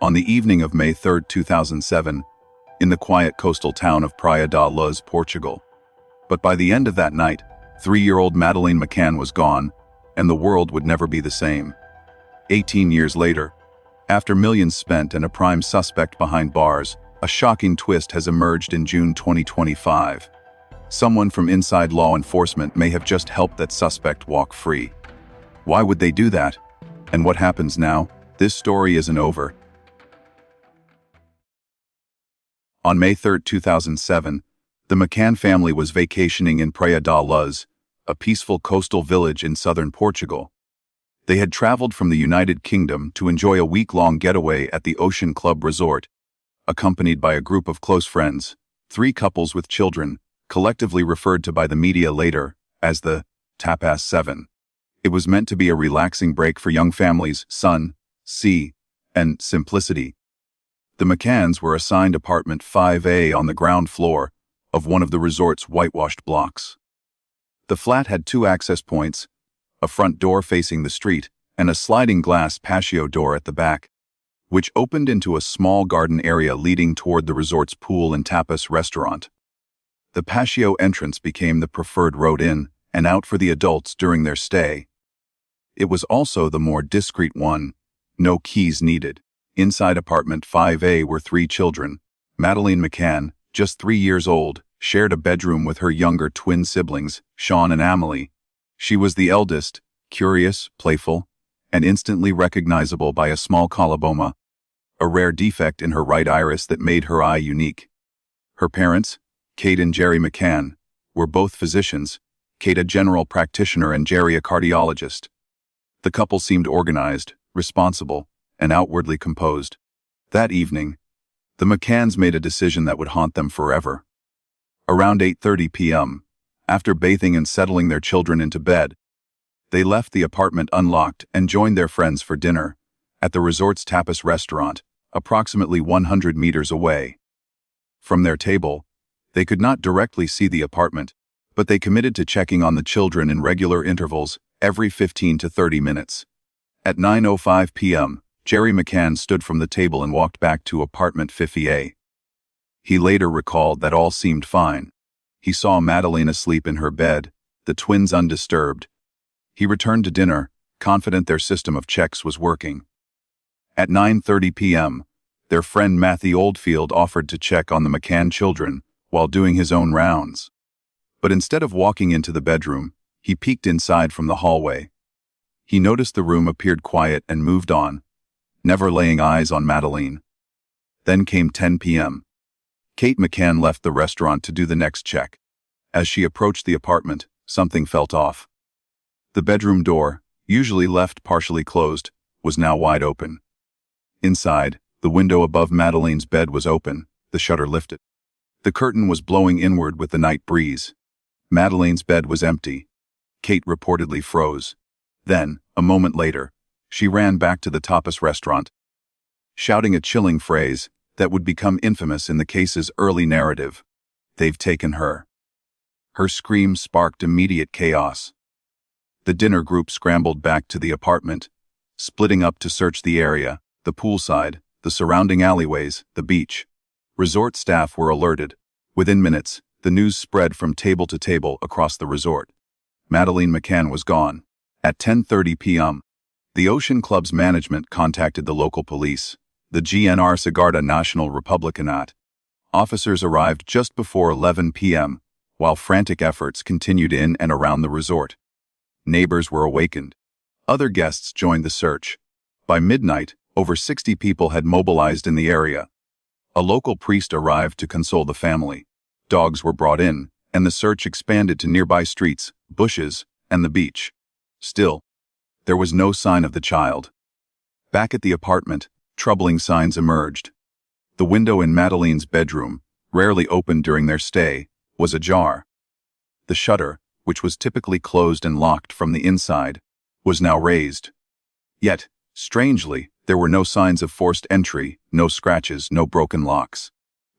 On the evening of May 3, 2007, in the quiet coastal town of Praia da Luz, Portugal. But by the end of that night, 3-year-old Madeleine McCann was gone, and the world would never be the same. 18 years later, after millions spent and a prime suspect behind bars, a shocking twist has emerged in June 2025. Someone from inside law enforcement may have just helped that suspect walk free. Why would they do that? And what happens now? This story isn't over. On May 3, 2007, the McCann family was vacationing in Praia da Luz, a peaceful coastal village in southern Portugal. They had traveled from the United Kingdom to enjoy a week-long getaway at the Ocean Club Resort, accompanied by a group of close friends, 3 couples with children, collectively referred to by the media later as the Tapas 7. It was meant to be a relaxing break for young families, sun, sea, and simplicity. The McCanns were assigned apartment 5A on the ground floor of one of the resort's whitewashed blocks. The flat had 2 access points, a front door facing the street, and a sliding glass patio door at the back, which opened into a small garden area leading toward the resort's pool and tapas restaurant. The patio entrance became the preferred road in and out for the adults during their stay. It was also the more discreet one, no keys needed. Inside apartment 5A were 3 children. Madeleine McCann, just 3 years old, shared a bedroom with her younger twin siblings, Sean and Amelie. She was the eldest, curious, playful, and instantly recognizable by a small coloboma, a rare defect in her right iris that made her eye unique. Her parents, Kate and Jerry McCann, were both physicians, Kate a general practitioner and Jerry a cardiologist. The couple seemed organized, responsible, and outwardly composed. That evening, the McCanns made a decision that would haunt them forever. Around 8:30 p.m., after bathing and settling their children into bed, they left the apartment unlocked and joined their friends for dinner at the resort's tapas restaurant, approximately 100 meters away. From their table, they could not directly see the apartment, but they committed to checking on the children in regular intervals every 15 to 30 minutes. At 9:05 p.m., Jerry McCann stood from the table and walked back to apartment 50A. He later recalled that all seemed fine. He saw Madeleine asleep in her bed, the twins undisturbed. He returned to dinner, confident their system of checks was working. At 9:30 p.m., their friend Matthew Oldfield offered to check on the McCann children while doing his own rounds. But instead of walking into the bedroom, he peeked inside from the hallway. He noticed the room appeared quiet and moved on, never laying eyes on Madeleine. Then came 10 p.m. Kate McCann left the restaurant to do the next check. As she approached the apartment, something felt off. The bedroom door, usually left partially closed, was now wide open. Inside, the window above Madeleine's bed was open, the shutter lifted. The curtain was blowing inward with the night breeze. Madeleine's bed was empty. Kate reportedly froze. Then, a moment later, she ran back to the tapas restaurant, shouting a chilling phrase that would become infamous in the case's early narrative. "They've taken her." Her scream sparked immediate chaos. The dinner group scrambled back to the apartment, splitting up to search the area, the poolside, the surrounding alleyways, the beach. Resort staff were alerted. Within minutes, the news spread from table to table across the resort. Madeleine McCann was gone. At 10:30 p.m., the Ocean Club's management contacted the local police, the GNR Guarda Nacional Republicanat. Officers arrived just before 11 p.m., while frantic efforts continued in and around the resort. Neighbors were awakened. Other guests joined the search. By midnight, over 60 people had mobilized in the area. A local priest arrived to console the family. Dogs were brought in, and the search expanded to nearby streets, bushes, and the beach. Still, there was no sign of the child. Back at the apartment, troubling signs emerged. The window in Madeleine's bedroom, rarely opened during their stay, was ajar. The shutter, which was typically closed and locked from the inside, was now raised. Yet, strangely, there were no signs of forced entry, no scratches, no broken locks.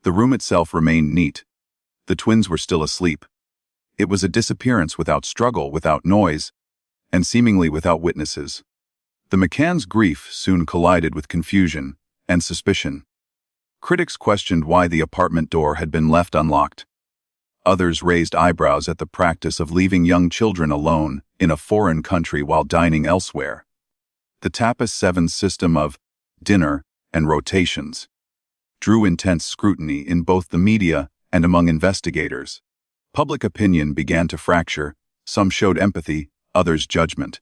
The room itself remained neat. The twins were still asleep. It was a disappearance without struggle, without noise, and seemingly without witnesses. The McCanns' grief soon collided with confusion, and suspicion. Critics questioned why the apartment door had been left unlocked. Others raised eyebrows at the practice of leaving young children alone in a foreign country while dining elsewhere. The Tapas 7 system of dinner and rotations drew intense scrutiny in both the media and among investigators. Public opinion began to fracture. Some showed empathy, others judgment.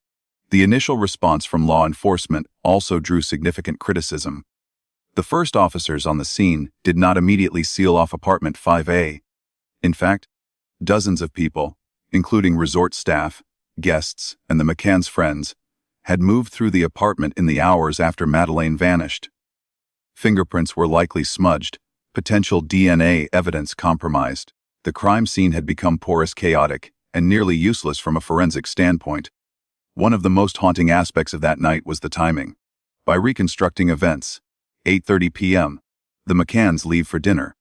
The initial response from law enforcement also drew significant criticism. The first officers on the scene did not immediately seal off apartment 5A. In fact, dozens of people, including resort staff, guests, and the McCanns' friends, had moved through the apartment in the hours after Madeleine vanished. Fingerprints were likely smudged, potential DNA evidence compromised. The crime scene had become porous, chaotic, and nearly useless from a forensic standpoint. One of the most haunting aspects of that night was the timing. By reconstructing events, 8:30 p.m., the McCanns leave for dinner.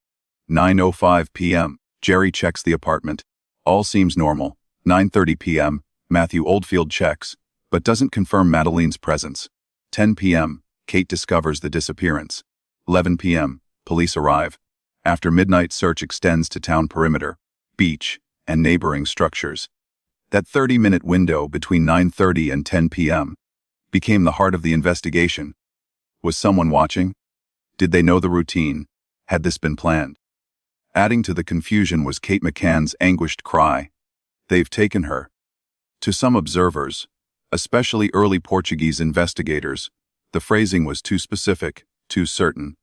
9:05 p.m., Jerry checks the apartment. All seems normal. 9:30 p.m., Matthew Oldfield checks, but doesn't confirm Madeleine's presence. 10 p.m., Kate discovers the disappearance. 11 p.m., police arrive. After midnight, search extends to town perimeter, beach, and neighboring structures. That 30-minute window between 9:30 and 10 p.m. became the heart of the investigation. Was someone watching? Did they know the routine? Had this been planned? Adding to the confusion was Kate McCann's anguished cry, "They've taken her." To some observers, especially early Portuguese investigators, the phrasing was too specific, too certain,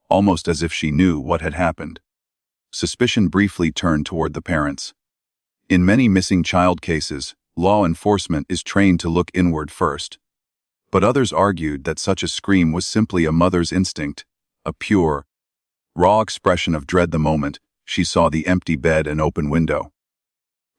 almost as if she knew what had happened. Suspicion briefly turned toward the parents. In many missing child cases, law enforcement is trained to look inward first. But others argued that such a scream was simply a mother's instinct, a pure, raw expression of dread the moment she saw the empty bed and open window.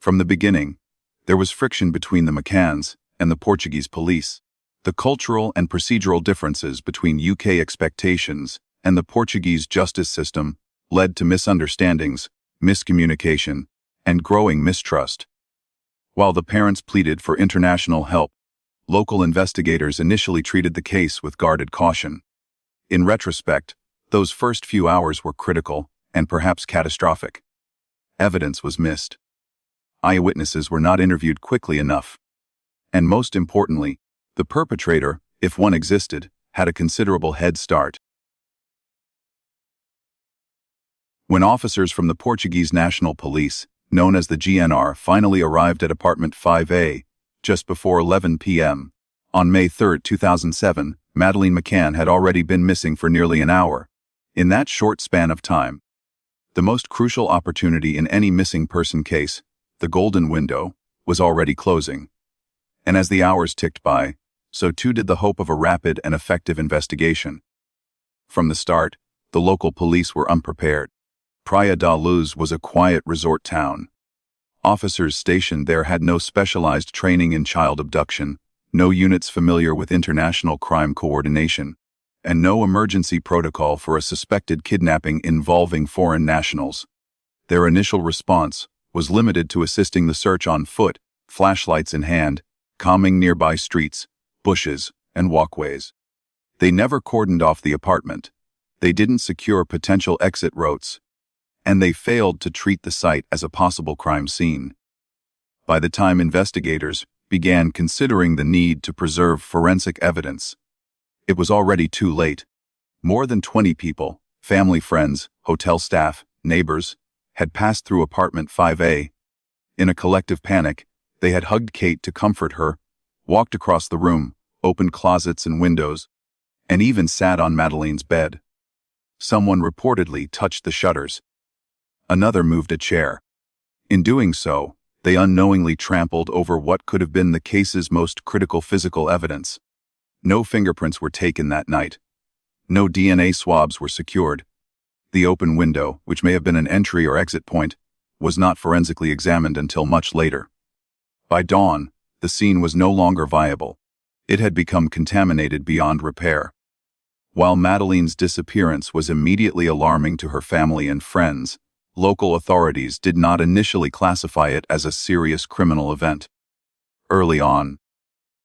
From the beginning, there was friction between the McCanns and the Portuguese police. The cultural and procedural differences between UK expectations and the Portuguese justice system led to misunderstandings, miscommunication, and growing mistrust. While the parents pleaded for international help, local investigators initially treated the case with guarded caution. In retrospect, those first few hours were critical and perhaps catastrophic. Evidence was missed. Eyewitnesses were not interviewed quickly enough. And most importantly, the perpetrator, if one existed, had a considerable head start. When officers from the Portuguese National Police, known as the GNR, finally arrived at apartment 5A, just before 11 p.m., on May 3, 2007, Madeleine McCann had already been missing for nearly an hour. In that short span of time, the most crucial opportunity in any missing person case, the golden window, was already closing. And as the hours ticked by, so too did the hope of a rapid and effective investigation. From the start, the local police were unprepared. Praia da Luz was a quiet resort town. Officers stationed there had no specialized training in child abduction, no units familiar with international crime coordination, and no emergency protocol for a suspected kidnapping involving foreign nationals. Their initial response was limited to assisting the search on foot, flashlights in hand, combing nearby streets, bushes, and walkways. They never cordoned off the apartment. They didn't secure potential exit routes, and they failed to treat the site as a possible crime scene. By the time investigators began considering the need to preserve forensic evidence, it was already too late. More than 20 people, family, friends, hotel staff, neighbors, had passed through apartment 5A. In a collective panic, they had hugged Kate to comfort her, walked across the room, opened closets and windows, and even sat on Madeleine's bed. Someone reportedly touched the shutters. Another moved a chair. In doing so, they unknowingly trampled over what could have been the case's most critical physical evidence. No fingerprints were taken that night. No DNA swabs were secured. The open window, which may have been an entry or exit point, was not forensically examined until much later. By dawn, the scene was no longer viable. It had become contaminated beyond repair. While Madeleine's disappearance was immediately alarming to her family and friends, local authorities did not initially classify it as a serious criminal event. Early on,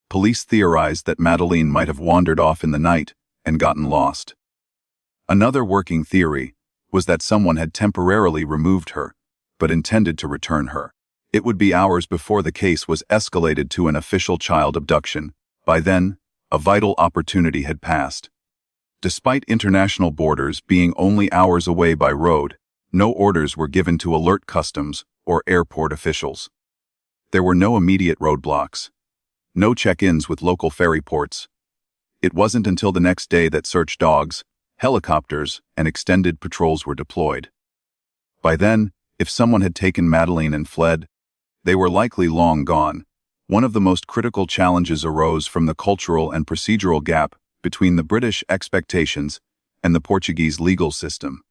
police theorized that Madeleine might have wandered off in the night and gotten lost. Another working theory was that someone had temporarily removed her, but intended to return her. It would be hours before the case was escalated to an official child abduction. By then, a vital opportunity had passed. Despite international borders being only hours away by road, no orders were given to alert customs or airport officials. There were no immediate roadblocks, no check-ins with local ferry ports. It wasn't until the next day that search dogs, helicopters, and extended patrols were deployed. By then, if someone had taken Madeleine and fled, they were likely long gone. One of the most critical challenges arose from the cultural and procedural gap between the British expectations and the Portuguese legal system.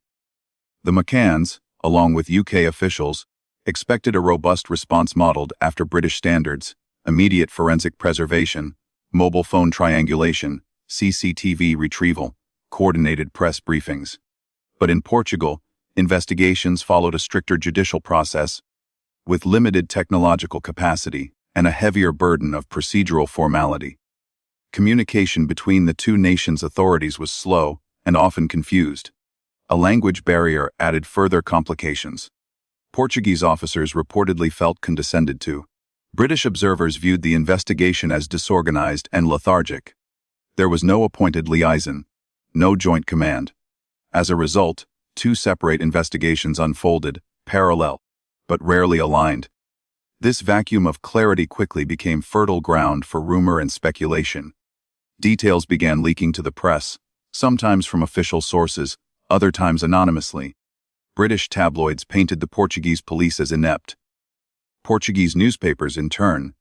The McCanns, along with UK officials, expected a robust response modeled after British standards: immediate forensic preservation, mobile phone triangulation, CCTV retrieval, coordinated press briefings. But in Portugal, investigations followed a stricter judicial process, with limited technological capacity and a heavier burden of procedural formality. Communication between the two nations' authorities was slow and often confused. A language barrier added further complications. Portuguese officers reportedly felt condescended to. British observers viewed the investigation as disorganized and lethargic. There was no appointed liaison, no joint command. As a result, two separate investigations unfolded, parallel, but rarely aligned. This vacuum of clarity quickly became fertile ground for rumor and speculation. Details began leaking to the press, sometimes from official sources, other times anonymously. British tabloids painted the Portuguese police as inept. Portuguese newspapers, in turn,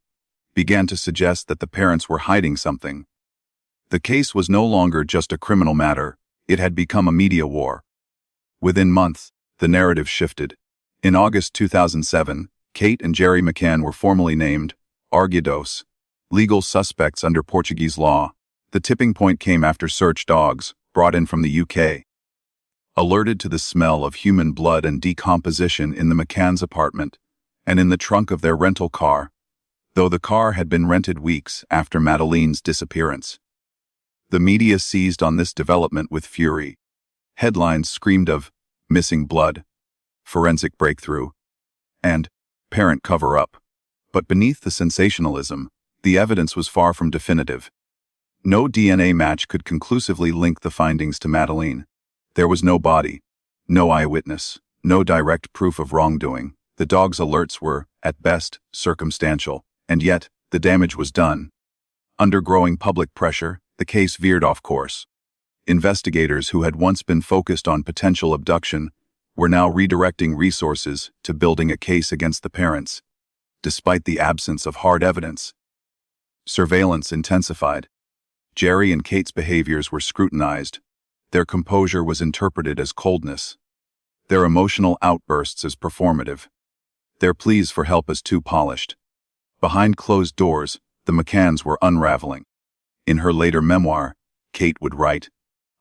began to suggest that the parents were hiding something. The case was no longer just a criminal matter, it had become a media war. Within months, the narrative shifted. In August 2007, Kate and Jerry McCann were formally named arguidos, legal suspects under Portuguese law. The tipping point came after search dogs, brought in from the UK, alerted to the smell of human blood and decomposition in the McCanns' apartment and in the trunk of their rental car, though the car had been rented weeks after Madeleine's disappearance. The media seized on this development with fury. Headlines screamed of missing blood, forensic breakthrough, and parent cover-up. But beneath the sensationalism, the evidence was far from definitive. No DNA match could conclusively link the findings to Madeleine. There was no body, no eyewitness, no direct proof of wrongdoing. The dog's alerts were, at best, circumstantial, and yet, the damage was done. Under growing public pressure, the case veered off course. Investigators who had once been focused on potential abduction were now redirecting resources to building a case against the parents. Despite the absence of hard evidence, surveillance intensified. Jerry and Kate's behaviors were scrutinized. Their composure was interpreted as coldness, their emotional outbursts as performative, their pleas for help as too polished. Behind closed doors, the McCanns were unraveling. In her later memoir, Kate would write,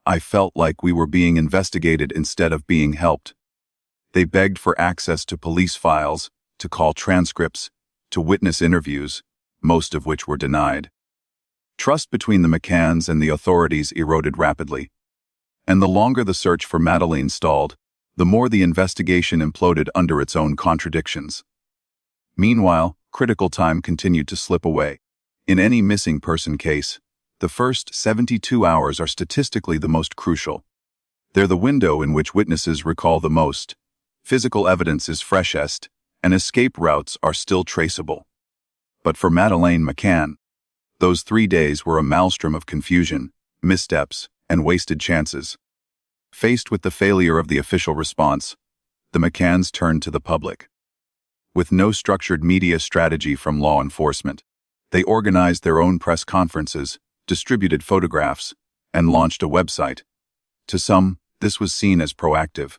"I felt like we were being investigated instead of being helped." They begged for access to police files, to call transcripts, to witness interviews, most of which were denied. Trust between the McCanns and the authorities eroded rapidly. And the longer the search for Madeleine stalled, the more the investigation imploded under its own contradictions. Meanwhile, critical time continued to slip away. In any missing person case, the first 72 hours are statistically the most crucial. They're the window in which witnesses recall the most, physical evidence is freshest, and escape routes are still traceable. But for Madeleine McCann, those 3 days were a maelstrom of confusion, missteps, and wasted chances. Faced with the failure of the official response, the McCanns turned to the public. With no structured media strategy from law enforcement, they organized their own press conferences, distributed photographs, and launched a website. To some, this was seen as proactive.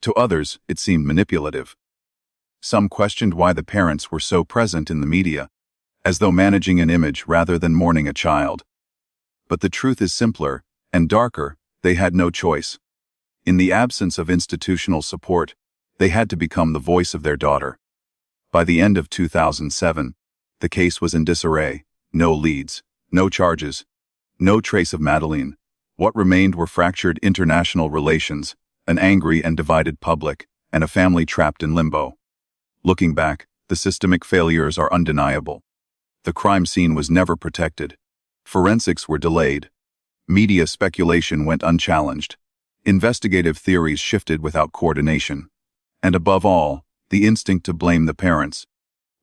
To others, it seemed manipulative. Some questioned why the parents were so present in the media, as though managing an image rather than mourning a child. But the truth is simpler and darker. They had no choice. In the absence of institutional support, they had to become the voice of their daughter. By the end of 2007, the case was in disarray. No leads, no charges, no trace of Madeleine. What remained were fractured international relations, an angry and divided public, and a family trapped in limbo. Looking back, the systemic failures are undeniable. The crime scene was never protected. Forensics were delayed. Media speculation went unchallenged. Investigative theories shifted without coordination. And above all, the instinct to blame the parents,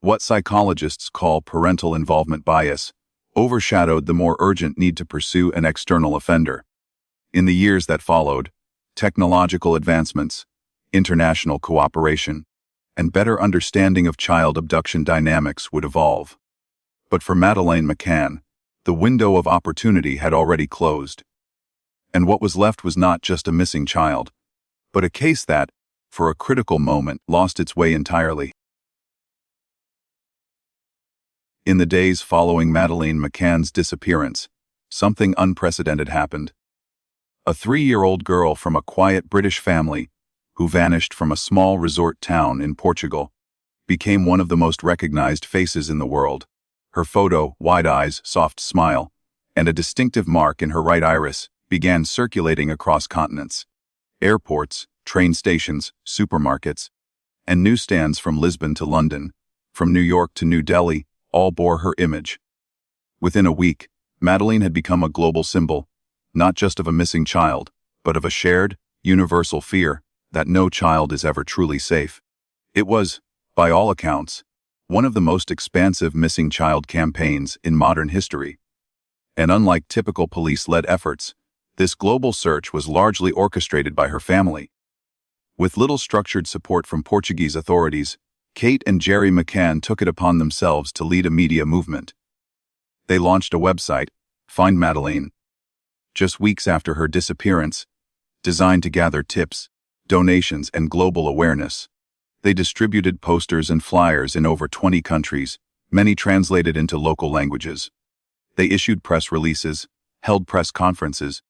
what psychologists call parental involvement bias, overshadowed the more urgent need to pursue an external offender. In the years that followed, technological advancements, international cooperation, and better understanding of child abduction dynamics would evolve. But for Madeleine McCann, the window of opportunity had already closed. And what was left was not just a missing child, but a case that, for a critical moment, lost its way entirely. In the days following Madeleine McCann's disappearance, something unprecedented happened. A 3-year-old girl from a quiet British family, who vanished from a small resort town in Portugal, became one of the most recognized faces in the world. Her photo, wide eyes, soft smile, and a distinctive mark in her right iris began circulating across continents. Airports, train stations, supermarkets, and newsstands from Lisbon to London, from New York to New Delhi, all bore her image. Within a week, Madeleine had become a global symbol, not just of a missing child, but of a shared, universal fear that no child is ever truly safe. It was, by all accounts, one of the most expansive missing child campaigns in modern history. And unlike typical police-led efforts, this global search was largely orchestrated by her family. With little structured support from Portuguese authorities, Kate and Gerry McCann took it upon themselves to lead a media movement. They launched a website, Find Madeleine, just weeks after her disappearance, designed to gather tips, donations, and global awareness. They distributed posters and flyers in over 20 countries, many translated into local languages. They issued press releases, held press conferences,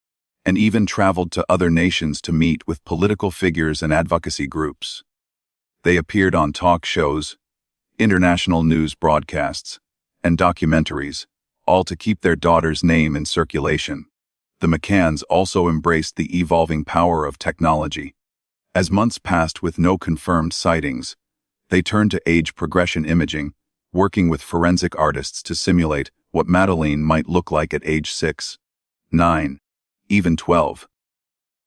and even traveled to other nations to meet with political figures and advocacy groups. They appeared on talk shows, international news broadcasts, and documentaries, all to keep their daughter's name in circulation. The McCanns also embraced the evolving power of technology. As months passed with no confirmed sightings, they turned to age progression imaging, working with forensic artists to simulate what Madeleine might look like at age 6, 9, even 12.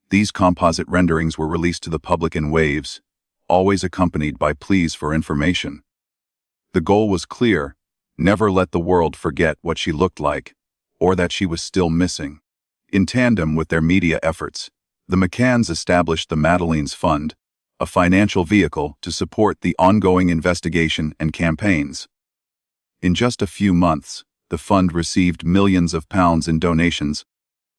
These composite renderings were released to the public in waves, always accompanied by pleas for information. The goal was clear: never let the world forget what she looked like, or that she was still missing. In tandem with their media efforts, the McCanns established the Madeleine's Fund, a financial vehicle to support the ongoing investigation and campaigns. In just a few months, the fund received millions of pounds in donations,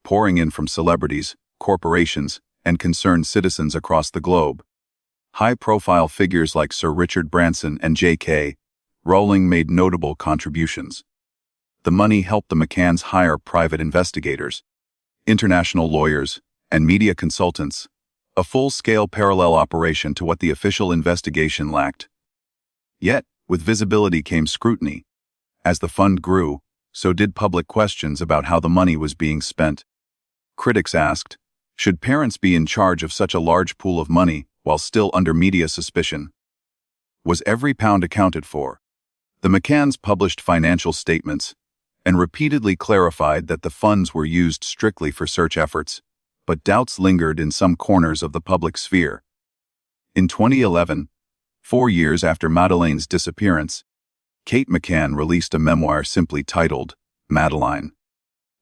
pouring in from celebrities, corporations, and concerned citizens across the globe. High-profile figures like Sir Richard Branson and J.K. Rowling made notable contributions. The money helped the McCanns hire private investigators, international lawyers, and media consultants, a full-scale parallel operation to what the official investigation lacked. Yet, with visibility came scrutiny. As the fund grew, so did public questions about how the money was being spent. Critics asked, should parents be in charge of such a large pool of money while still under media suspicion? Was every pound accounted for? The McCanns published financial statements and repeatedly clarified that the funds were used strictly for search efforts, but doubts lingered in some corners of the public sphere. In 2011, 4 years after Madeleine's disappearance, Kate McCann released a memoir simply titled Madeleine.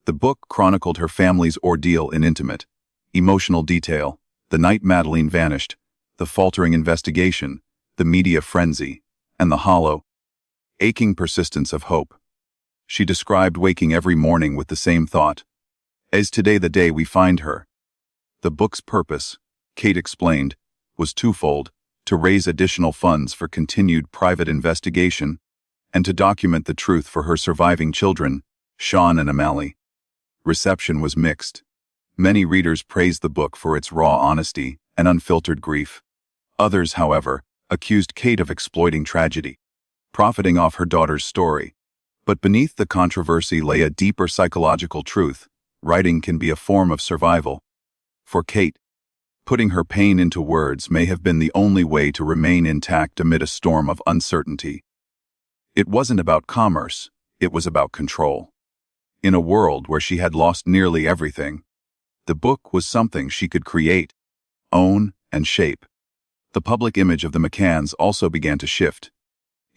The book chronicled her family's ordeal in intimate, emotional detail: the night Madeleine vanished, the faltering investigation, the media frenzy, and the hollow, aching persistence of hope. She described waking every morning with the same thought: is today the day we find her? The book's purpose, Kate explained, was twofold: to raise additional funds for continued private investigation, and to document the truth for her surviving children, Sean and Amali. Reception was mixed. Many readers praised the book for its raw honesty and unfiltered grief. Others, however, accused Kate of exploiting tragedy, profiting off her daughter's story. But beneath the controversy lay a deeper psychological truth: writing can be a form of survival. For Kate, putting her pain into words may have been the only way to remain intact amid a storm of uncertainty. It wasn't about commerce, it was about control. In a world where she had lost nearly everything, the book was something she could create, own, and shape. The public image of the McCanns also began to shift.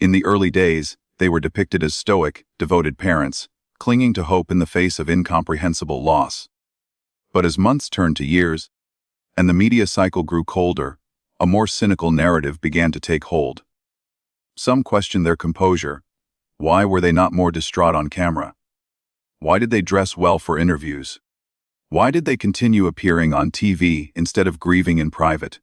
In the early days, they were depicted as stoic, devoted parents, clinging to hope in the face of incomprehensible loss. But as months turned to years, and the media cycle grew colder, a more cynical narrative began to take hold. Some questioned their composure. Why were they not more distraught on camera? Why did they dress well for interviews? Why did they continue appearing on TV instead of grieving in private?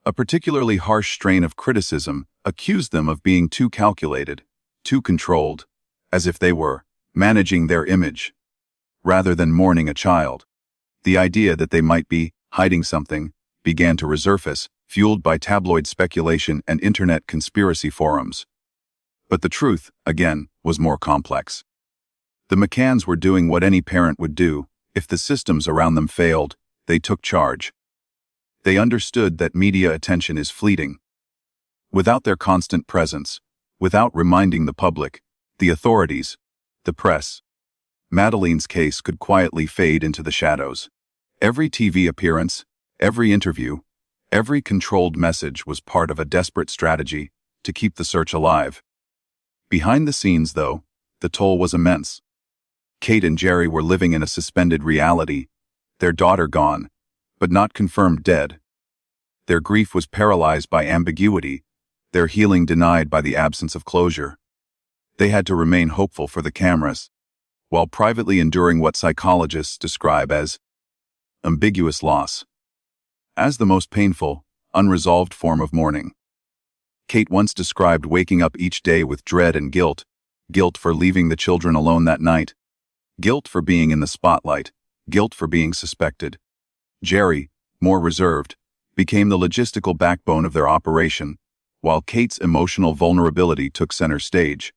A particularly harsh strain of criticism accused them of being too calculated, too controlled, as if they were managing their image, rather than mourning a child. The idea that they might be hiding something began to resurface, fueled by tabloid speculation and internet conspiracy forums. But the truth, again, was more complex. The McCanns were doing what any parent would do. If the systems around them failed, they took charge. They understood that media attention is fleeting. Without their constant presence, without reminding the public, the authorities, the press, Madeleine's case could quietly fade into the shadows. Every TV appearance, every interview, every controlled message was part of a desperate strategy to keep the search alive. Behind the scenes, though, the toll was immense. Kate and Jerry were living in a suspended reality, their daughter gone, but not confirmed dead. Their grief was paralyzed by ambiguity, their healing denied by the absence of closure. They had to remain hopeful for the cameras, while privately enduring what psychologists describe as ambiguous loss, as the most painful, unresolved form of mourning. Kate once described waking up each day with dread and guilt for leaving the children alone that night, guilt for being in the spotlight, guilt for being suspected. Jerry, more reserved, became the logistical backbone of their operation, while Kate's emotional vulnerability took center stage.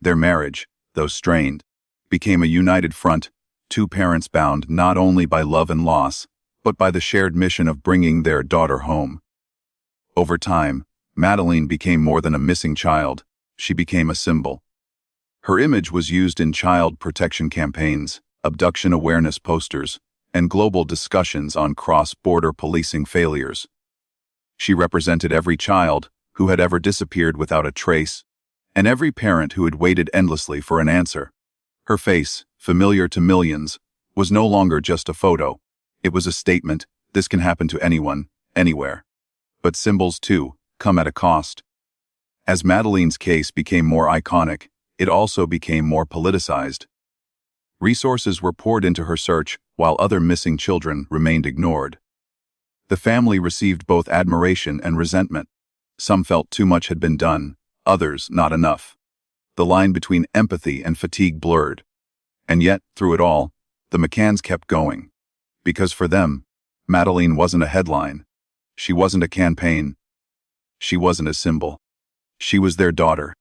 Their marriage, though strained, became a united front, two parents bound not only by love and loss, but by the shared mission of bringing their daughter home. Over time, Madeleine became more than a missing child, she became a symbol. Her image was used in child protection campaigns, abduction awareness posters, and global discussions on cross-border policing failures. She represented every child who had ever disappeared without a trace, and every parent who had waited endlessly for an answer. Her face, familiar to millions, was no longer just a photo. It was a statement: this can happen to anyone, anywhere. But symbols, too, come at a cost. As Madeleine's case became more iconic, it also became more politicized. Resources were poured into her search, while other missing children remained ignored. The family received both admiration and resentment. Some felt too much had been done, others not enough. The line between empathy and fatigue blurred. And yet, through it all, the McCanns kept going. Because for them, Madeleine wasn't a headline. She wasn't a campaign. She wasn't a symbol. She was their daughter.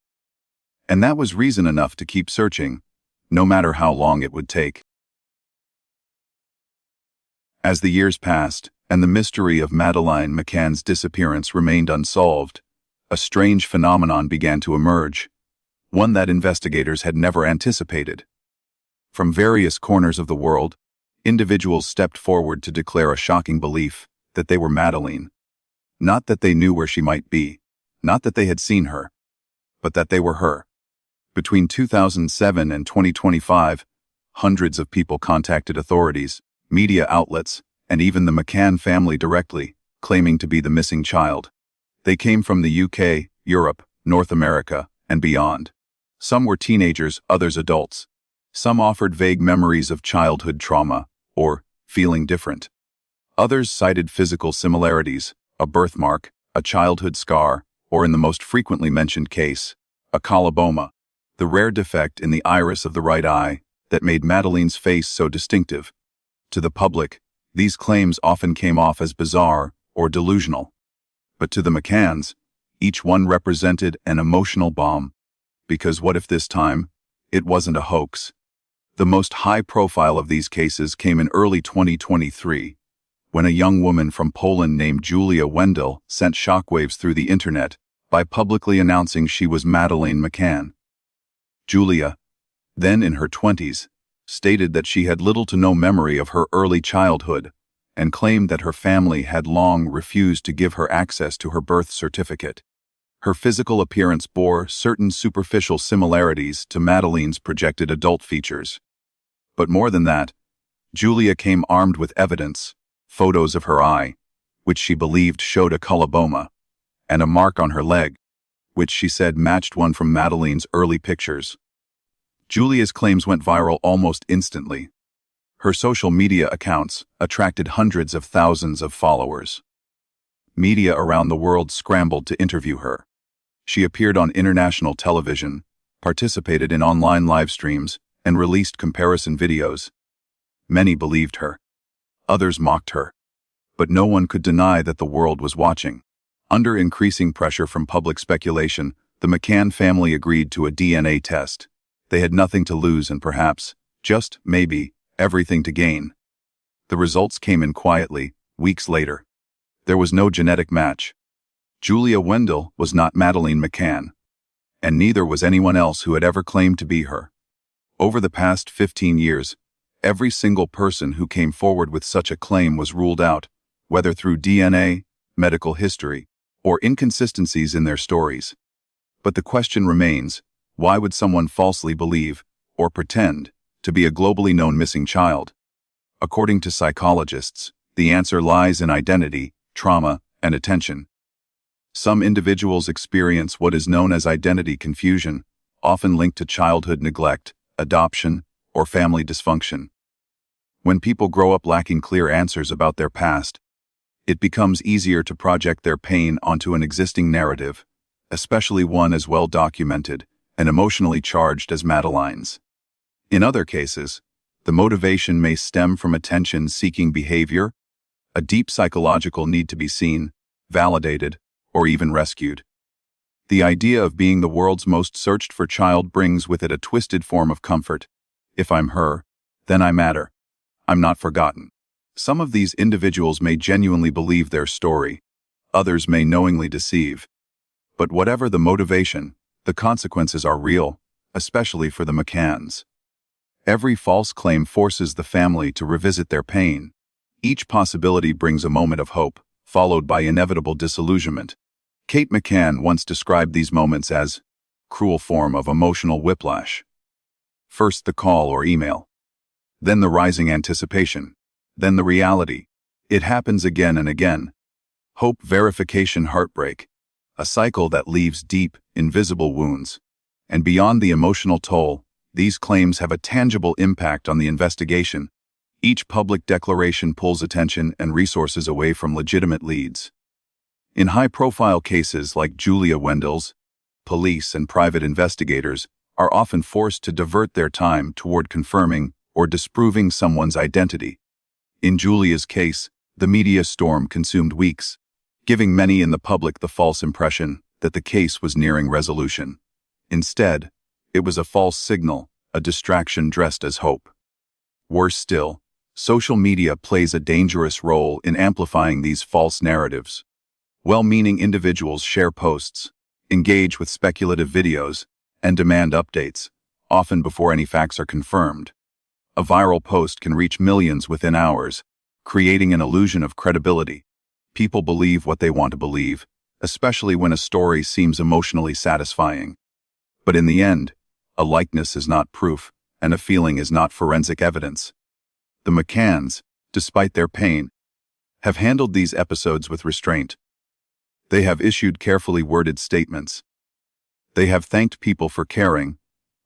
And that was reason enough to keep searching, no matter how long it would take. As the years passed, and the mystery of Madeleine McCann's disappearance remained unsolved, a strange phenomenon began to emerge, one that investigators had never anticipated. From various corners of the world, individuals stepped forward to declare a shocking belief that they were Madeleine. Not that they knew where she might be, not that they had seen her, but that they were her. Between 2007 and 2025, hundreds of people contacted authorities, media outlets, and even the McCann family directly, claiming to be the missing child. They came from the UK, Europe, North America, and beyond. Some were teenagers, others adults. Some offered vague memories of childhood trauma, or feeling different. Others cited physical similarities, a birthmark, a childhood scar, or in the most frequently mentioned case, a coloboma, the rare defect in the iris of the right eye that made Madeleine's face so distinctive. To the public, these claims often came off as bizarre or delusional. But to the McCanns, each one represented an emotional bomb. Because what if this time, it wasn't a hoax? The most high-profile of these cases came in early 2023, when a young woman from Poland named Julia Wendel sent shockwaves through the internet by publicly announcing she was Madeleine McCann. Julia, then in her 20s, stated that she had little to no memory of her early childhood and claimed that her family had long refused to give her access to her birth certificate. Her physical appearance bore certain superficial similarities to Madeleine's projected adult features. But more than that, Julia came armed with evidence, photos of her eye, which she believed showed a coloboma, and a mark on her leg, which she said matched one from Madeleine's early pictures. Julia's claims went viral almost instantly. Her social media accounts attracted hundreds of thousands of followers. Media around the world scrambled to interview her. She appeared on international television, participated in online live streams, and released comparison videos. Many believed her. Others mocked her. But no one could deny that the world was watching. Under increasing pressure from public speculation, the McCann family agreed to a DNA test. They had nothing to lose and perhaps, just maybe, everything to gain. The results came in quietly, weeks later. There was no genetic match. Julia Wendel was not Madeleine McCann, and neither was anyone else who had ever claimed to be her. Over the past 15 years, every single person who came forward with such a claim was ruled out, whether through DNA, medical history, or inconsistencies in their stories. But the question remains, why would someone falsely believe, or pretend, to be a globally known missing child? According to psychologists, the answer lies in identity, trauma, and attention. Some individuals experience what is known as identity confusion, often linked to childhood neglect, adoption, or family dysfunction. When people grow up lacking clear answers about their past, it becomes easier to project their pain onto an existing narrative, especially one as well documented and emotionally charged as Madeleine's. In other cases, the motivation may stem from attention-seeking behavior, a deep psychological need to be seen, validated, or even rescued. The idea of being the world's most searched for child brings with it a twisted form of comfort. If I'm her, then I matter. I'm not forgotten. Some of these individuals may genuinely believe their story. Others may knowingly deceive. But whatever the motivation, the consequences are real, especially for the McCanns. Every false claim forces the family to revisit their pain. Each possibility brings a moment of hope, followed by inevitable disillusionment. Kate McCann once described these moments as cruel form of emotional whiplash. First the call or email. Then the rising anticipation. Then the reality. It happens again and again. Hope, verification, heartbreak. A cycle that leaves deep, invisible wounds. And beyond the emotional toll, these claims have a tangible impact on the investigation. Each public declaration pulls attention and resources away from legitimate leads. In high-profile cases like Julia Wendel's, police and private investigators are often forced to divert their time toward confirming or disproving someone's identity. In Julia's case, the media storm consumed weeks, giving many in the public the false impression that the case was nearing resolution. Instead, it was a false signal, a distraction dressed as hope. Worse still, social media plays a dangerous role in amplifying these false narratives. Well-meaning individuals share posts, engage with speculative videos, and demand updates, often before any facts are confirmed. A viral post can reach millions within hours, creating an illusion of credibility. People believe what they want to believe, especially when a story seems emotionally satisfying. But in the end, a likeness is not proof, and a feeling is not forensic evidence. The McCanns, despite their pain, have handled these episodes with restraint. They have issued carefully worded statements. They have thanked people for caring,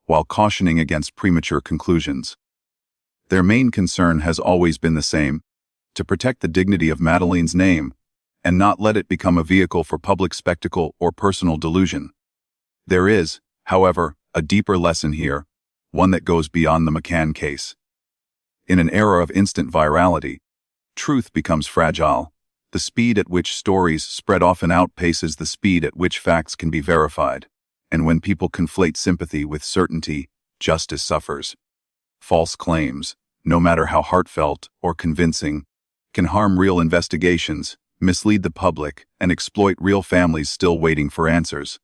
while cautioning against premature conclusions. Their main concern has always been the same: to protect the dignity of Madeleine's name, and not let it become a vehicle for public spectacle or personal delusion. There is, however, a deeper lesson here, one that goes beyond the McCann case. In an era of instant virality, truth becomes fragile. The speed at which stories spread often outpaces the speed at which facts can be verified. And when people conflate sympathy with certainty, justice suffers. False claims, no matter how heartfelt or convincing, can harm real investigations, mislead the public, and exploit real families still waiting for answers.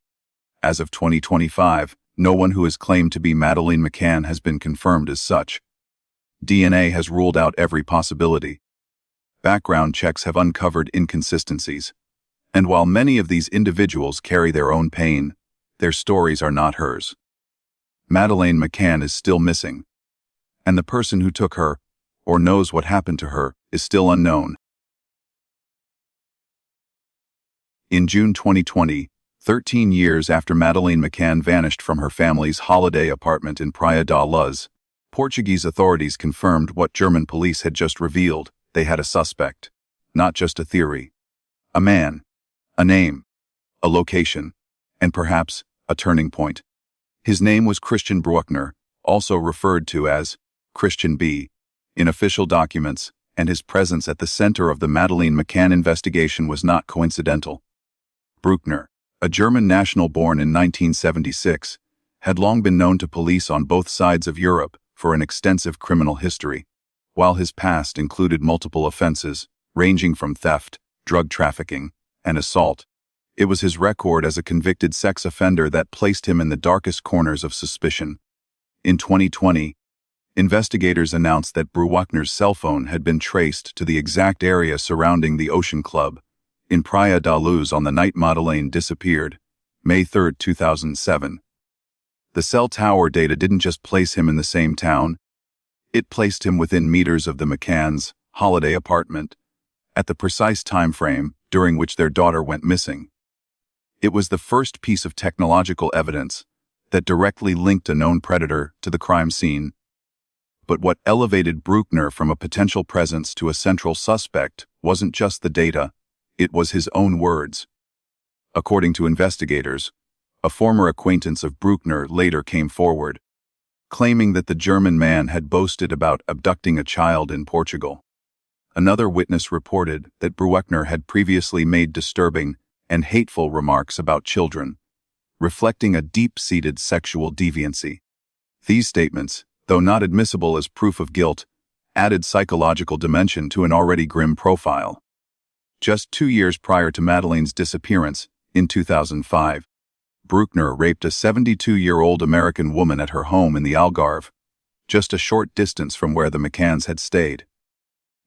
As of 2025, no one who is claimed to be Madeleine McCann has been confirmed as such. DNA has ruled out every possibility. Background checks have uncovered inconsistencies. And while many of these individuals carry their own pain, their stories are not hers. Madeleine McCann is still missing. And the person who took her, or knows what happened to her, is still unknown. In June 2020, 13 years after Madeleine McCann vanished from her family's holiday apartment in Praia da Luz, Portuguese authorities confirmed what German police had just revealed. They had a suspect, not just a theory. A man, a name, a location, and perhaps a turning point. His name was Christian Brueckner, also referred to as Christian B. in official documents, and his presence at the center of the Madeleine McCann investigation was not coincidental. Brueckner, a German national born in 1976, had long been known to police on both sides of Europe for an extensive criminal history. While his past included multiple offenses, ranging from theft, drug trafficking, and assault, it was his record as a convicted sex offender that placed him in the darkest corners of suspicion. In 2020, investigators announced that Brueckner's cell phone had been traced to the exact area surrounding the Ocean Club in Praia da Luz on the night Madeleine disappeared, May 3, 2007. The cell tower data didn't just place him in the same town, it placed him within meters of the McCanns' holiday apartment, at the precise time frame during which their daughter went missing. It was the first piece of technological evidence that directly linked a known predator to the crime scene. But what elevated Brueckner from a potential presence to a central suspect wasn't just the data, it was his own words. According to investigators, a former acquaintance of Brueckner later came forward, claiming that the German man had boasted about abducting a child in Portugal. Another witness reported that Brueckner had previously made disturbing and hateful remarks about children, reflecting a deep-seated sexual deviancy. These statements, though not admissible as proof of guilt, added psychological dimension to an already grim profile. Just 2 years prior to Madeleine's disappearance, in 2005, Brueckner raped a 72-year-old American woman at her home in the Algarve, just a short distance from where the McCanns had stayed.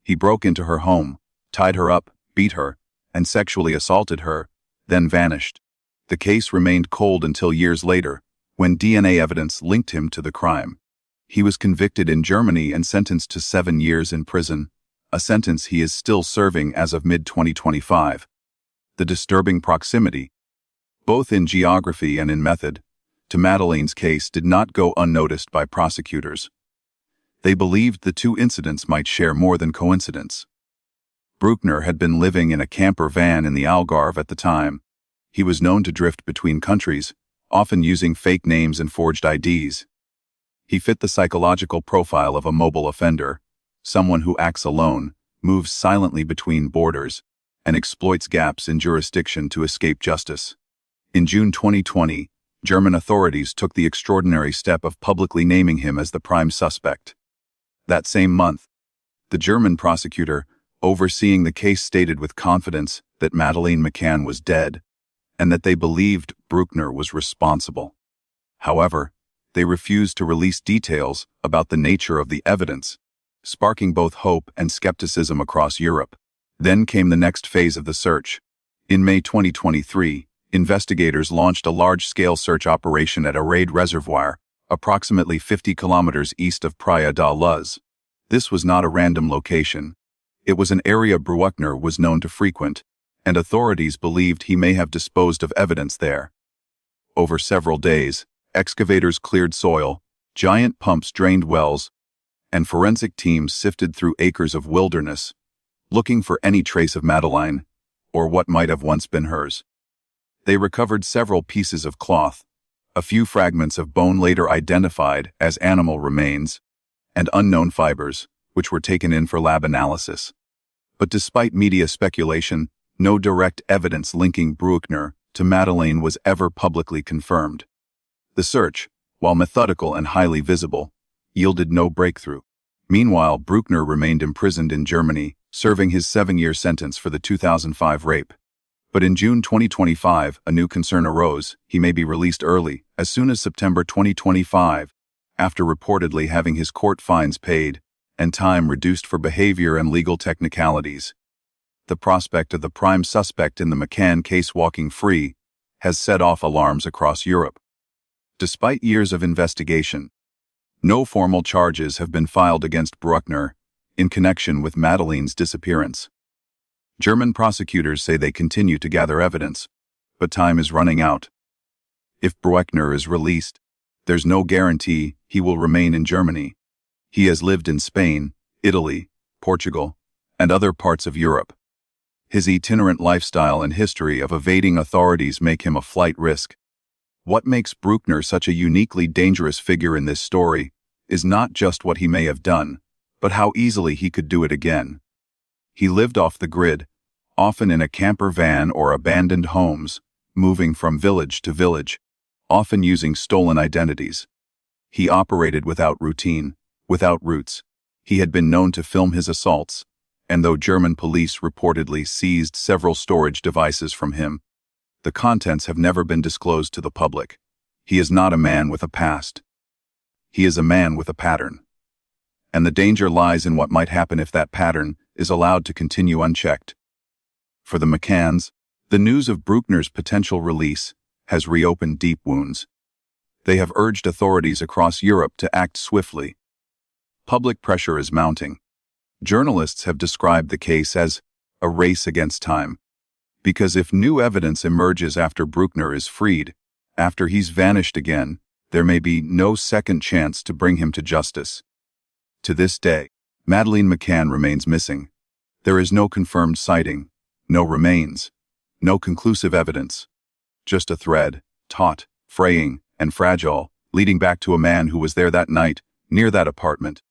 He broke into her home, tied her up, beat her, and sexually assaulted her, then vanished. The case remained cold until years later, when DNA evidence linked him to the crime. He was convicted in Germany and sentenced to 7 years in prison, a sentence he is still serving as of mid-2025. The disturbing proximity, both in geography and in method, to Madeleine's case did not go unnoticed by prosecutors. They believed the two incidents might share more than coincidence. Brueckner had been living in a camper van in the Algarve at the time. He was known to drift between countries, often using fake names and forged IDs. He fit the psychological profile of a mobile offender, someone who acts alone, moves silently between borders, and exploits gaps in jurisdiction to escape justice. In June 2020, German authorities took the extraordinary step of publicly naming him as the prime suspect. That same month, the German prosecutor overseeing the case stated with confidence that Madeleine McCann was dead, and that they believed Brueckner was responsible. However, they refused to release details about the nature of the evidence, sparking both hope and skepticism across Europe. Then came the next phase of the search. In May 2023, investigators launched a large-scale search operation at a raid reservoir, approximately 50 kilometers east of Praia da Luz. This was not a random location. It was an area Brueckner was known to frequent, and authorities believed he may have disposed of evidence there. Over several days, excavators cleared soil, giant pumps drained wells, and forensic teams sifted through acres of wilderness, looking for any trace of Madeleine, or what might have once been hers. They recovered several pieces of cloth, a few fragments of bone later identified as animal remains, and unknown fibers, which were taken in for lab analysis. But despite media speculation, no direct evidence linking Brueckner to Madeleine was ever publicly confirmed. The search, while methodical and highly visible, yielded no breakthrough. Meanwhile, Brueckner remained imprisoned in Germany, serving his 7-year sentence for the 2005 rape. But in June 2025, a new concern arose: he may be released early, as soon as September 2025, after reportedly having his court fines paid and time reduced for behavior and legal technicalities. The prospect of the prime suspect in the McCann case walking free has set off alarms across Europe. Despite years of investigation, no formal charges have been filed against Brueckner in connection with Madeleine's disappearance. German prosecutors say they continue to gather evidence, but time is running out. If Brueckner is released, there's no guarantee he will remain in Germany. He has lived in Spain, Italy, Portugal, and other parts of Europe. His itinerant lifestyle and history of evading authorities make him a flight risk. What makes Brueckner such a uniquely dangerous figure in this story is not just what he may have done, but how easily he could do it again. He lived off the grid, often in a camper van or abandoned homes, moving from village to village, often using stolen identities. He operated without routine, without roots. He had been known to film his assaults, and though German police reportedly seized several storage devices from him, the contents have never been disclosed to the public. He is not a man with a past. He is a man with a pattern. And the danger lies in what might happen if that pattern is allowed to continue unchecked. For the McCanns, the news of Brueckner's potential release has reopened deep wounds. They have urged authorities across Europe to act swiftly. Public pressure is mounting. Journalists have described the case as a race against time. Because if new evidence emerges after Brueckner is freed, after he's vanished again, there may be no second chance to bring him to justice. To this day, Madeleine McCann remains missing. There is no confirmed sighting, no remains, no conclusive evidence. Just a thread, taut, fraying, and fragile, leading back to a man who was there that night, near that apartment,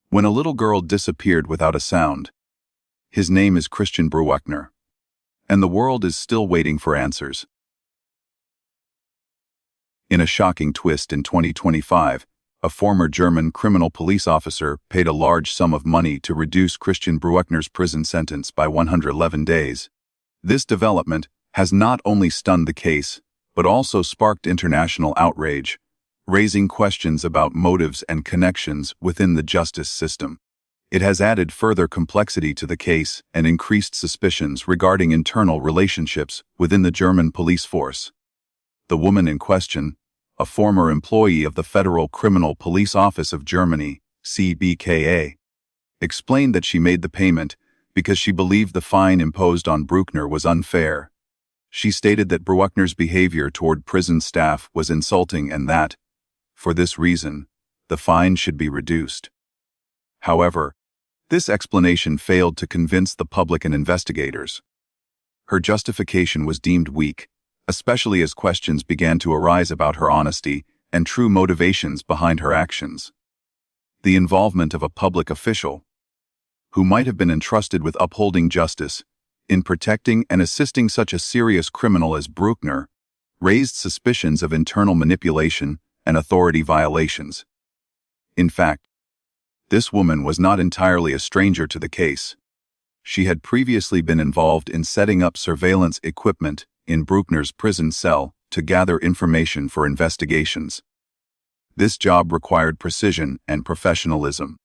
when a little girl disappeared without a sound. His name is Christian Brueckner. And the world is still waiting for answers. In a shocking twist in 2025, a former German criminal police officer paid a large sum of money to reduce Christian Brueckner's prison sentence by 111 days. This development has not only stunned the case, but also sparked international outrage, raising questions about motives and connections within the justice system. It has added further complexity to the case and increased suspicions regarding internal relationships within the German police force. The woman in question, a former employee of the Federal Criminal Police Office of Germany, CBKA, explained that she made the payment because she believed the fine imposed on Brueckner was unfair. She stated that Brueckner's behavior toward prison staff was insulting and that, for this reason, the fine should be reduced. However, this explanation failed to convince the public and investigators. Her justification was deemed weak, especially as questions began to arise about her honesty and true motivations behind her actions. The involvement of a public official, who might have been entrusted with upholding justice, in protecting and assisting such a serious criminal as Brueckner, raised suspicions of internal manipulation and authority violations. In fact, this woman was not entirely a stranger to the case. She had previously been involved in setting up surveillance equipment in Brueckner's prison cell to gather information for investigations. This job required precision and professionalism,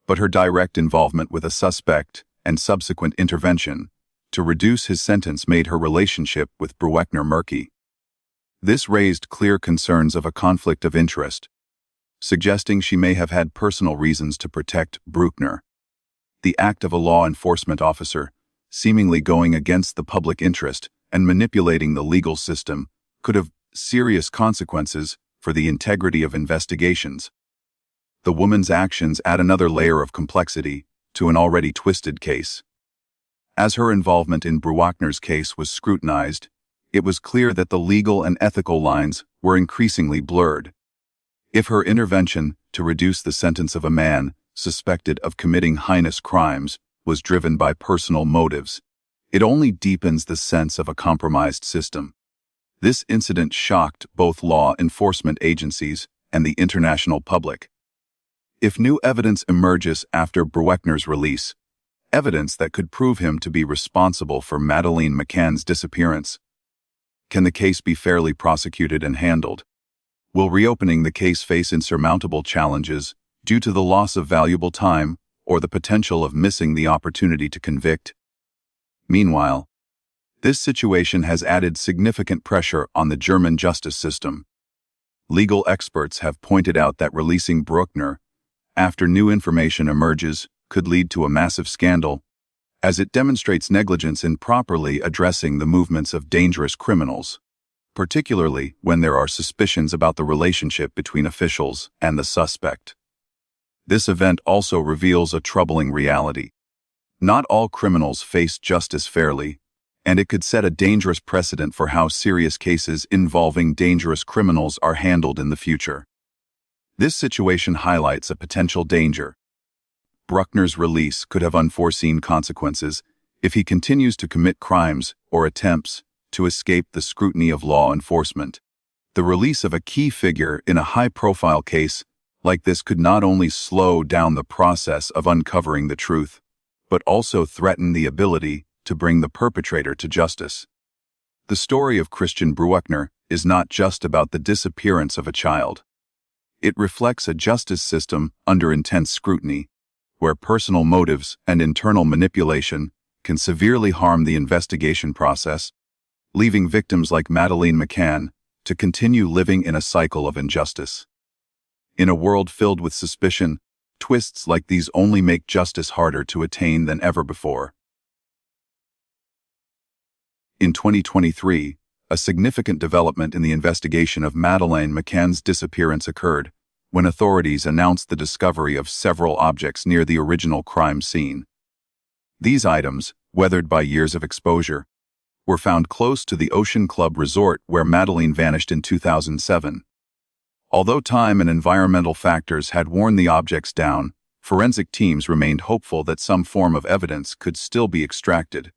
but her direct involvement with a suspect and subsequent intervention to reduce his sentence made her relationship with Brueckner murky. This raised clear concerns of a conflict of interest, suggesting she may have had personal reasons to protect Brueckner. The act of a law enforcement officer, seemingly going against the public interest and manipulating the legal system, could have serious consequences for the integrity of investigations. The woman's actions add another layer of complexity to an already twisted case. As her involvement in Brueckner's case was scrutinized, it was clear that the legal and ethical lines were increasingly blurred. If her intervention to reduce the sentence of a man suspected of committing heinous crimes was driven by personal motives, it only deepens the sense of a compromised system. This incident shocked both law enforcement agencies and the international public. If new evidence emerges after Brueckner's release, evidence that could prove him to be responsible for Madeleine McCann's disappearance, can the case be fairly prosecuted and handled? Will reopening the case face insurmountable challenges due to the loss of valuable time or the potential of missing the opportunity to convict? Meanwhile, this situation has added significant pressure on the German justice system. Legal experts have pointed out that releasing Brueckner after new information emerges could lead to a massive scandal, as it demonstrates negligence in properly addressing the movements of dangerous criminals, particularly when there are suspicions about the relationship between officials and the suspect. This event also reveals a troubling reality. Not all criminals face justice fairly, and it could set a dangerous precedent for how serious cases involving dangerous criminals are handled in the future. This situation highlights a potential danger. Brueckner's release could have unforeseen consequences if he continues to commit crimes or attempts to escape the scrutiny of law enforcement. The release of a key figure in a high-profile case like this could not only slow down the process of uncovering the truth, but also threaten the ability to bring the perpetrator to justice. The story of Christian Brueckner is not just about the disappearance of a child. It reflects a justice system under intense scrutiny, where personal motives and internal manipulation can severely harm the investigation process, leaving victims like Madeleine McCann to continue living in a cycle of injustice. In a world filled with suspicion, twists like these only make justice harder to attain than ever before. In 2023, a significant development in the investigation of Madeleine McCann's disappearance occurred when authorities announced the discovery of several objects near the original crime scene. These items, weathered by years of exposure, were found close to the Ocean Club resort where Madeleine vanished in 2007. Although time and environmental factors had worn the objects down, forensic teams remained hopeful that some form of evidence could still be extracted.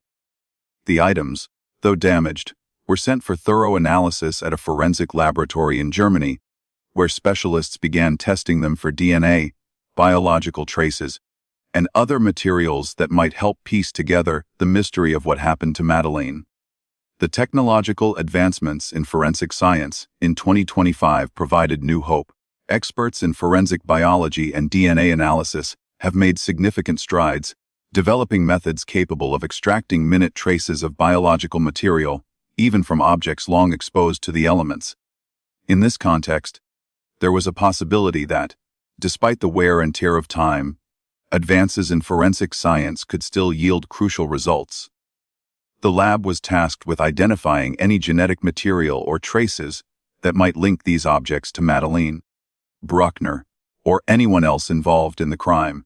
The items, though damaged, were sent for thorough analysis at a forensic laboratory in Germany, where specialists began testing them for DNA, biological traces, and other materials that might help piece together the mystery of what happened to Madeleine. The technological advancements in forensic science in 2025 provided new hope. Experts in forensic biology and DNA analysis have made significant strides, developing methods capable of extracting minute traces of biological material, even from objects long exposed to the elements. In this context, there was a possibility that, despite the wear and tear of time, advances in forensic science could still yield crucial results. The lab was tasked with identifying any genetic material or traces that might link these objects to Madeleine, Brueckner, or anyone else involved in the crime.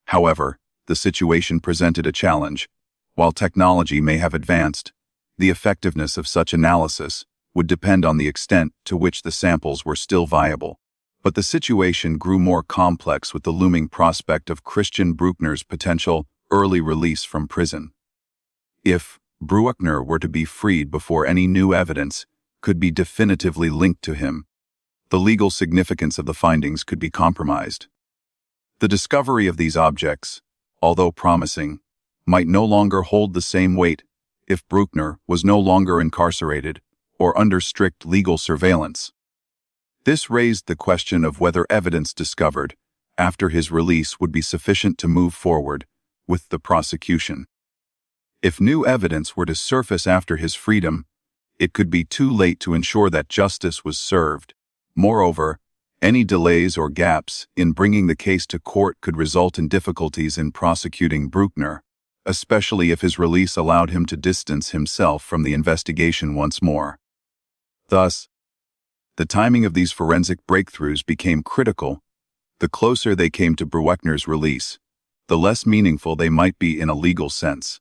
However, the situation presented a challenge. While technology may have advanced, the effectiveness of such analysis would depend on the extent to which the samples were still viable. But the situation grew more complex with the looming prospect of Christian Brueckner's potential early release from prison. If Brueckner were to be freed before any new evidence could be definitively linked to him, the legal significance of the findings could be compromised. The discovery of these objects, although promising, might no longer hold the same weight if Brueckner was no longer incarcerated or under strict legal surveillance. This raised the question of whether evidence discovered after his release would be sufficient to move forward with the prosecution. If new evidence were to surface after his freedom, it could be too late to ensure that justice was served. Moreover, any delays or gaps in bringing the case to court could result in difficulties in prosecuting Brueckner, especially if his release allowed him to distance himself from the investigation once more. Thus, the timing of these forensic breakthroughs became critical. The closer they came to Brueckner's release, the less meaningful they might be in a legal sense.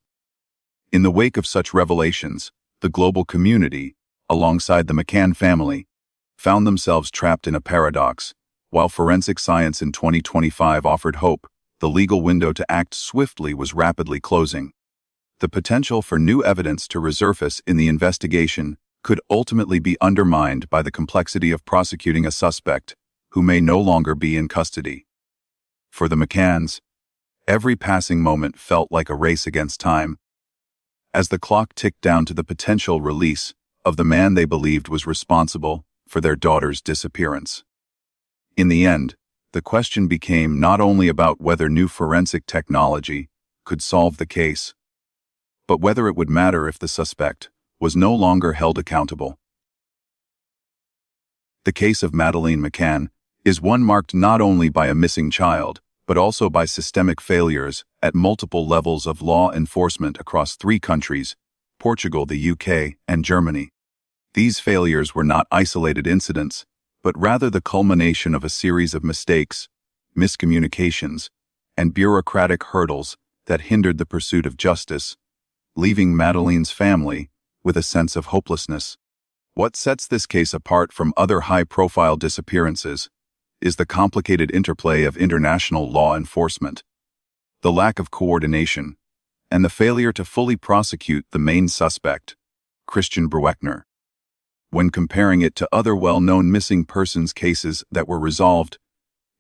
In the wake of such revelations, the global community, alongside the McCann family, found themselves trapped in a paradox. While forensic science in 2025 offered hope, the legal window to act swiftly was rapidly closing. The potential for new evidence to resurface in the investigation could ultimately be undermined by the complexity of prosecuting a suspect who may no longer be in custody. For the McCanns, every passing moment felt like a race against time, as the clock ticked down to the potential release of the man they believed was responsible for their daughter's disappearance. In the end, the question became not only about whether new forensic technology could solve the case, but whether it would matter if the suspect was no longer held accountable. The case of Madeleine McCann is one marked not only by a missing child, but also by systemic failures at multiple levels of law enforcement across 3 countries, Portugal, the UK, and Germany. These failures were not isolated incidents, but rather the culmination of a series of mistakes, miscommunications, and bureaucratic hurdles that hindered the pursuit of justice, leaving Madeleine's family with a sense of hopelessness. What sets this case apart from other high-profile disappearances is the complicated interplay of international law enforcement, the lack of coordination, and the failure to fully prosecute the main suspect, Christian Brueckner. When comparing it to other well-known missing persons cases that were resolved,